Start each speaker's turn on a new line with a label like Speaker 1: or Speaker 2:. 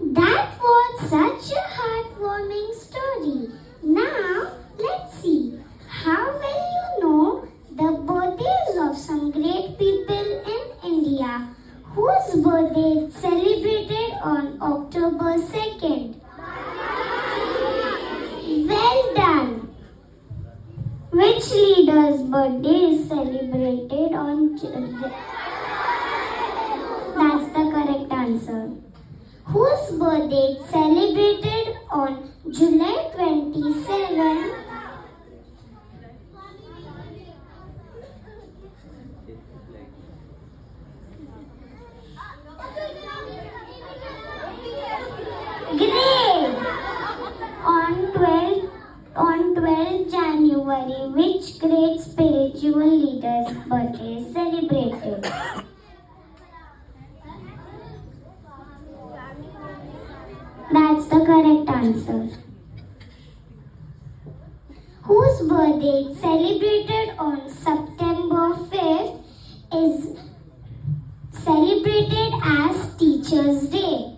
Speaker 1: That was such a heartwarming story. Now, let's see. How will you know the birthdays of some great people in India whose birthday is celebrated on October 2nd? Well done. Which leader's birthday is celebrated on That's the correct answer. Whose birthday is celebrated on July 27? Great! On 12 January, which great spiritual leader's birthday is celebrated? That's the correct answer. Whose birthday is celebrated on September 5th is celebrated as Teachers' Day?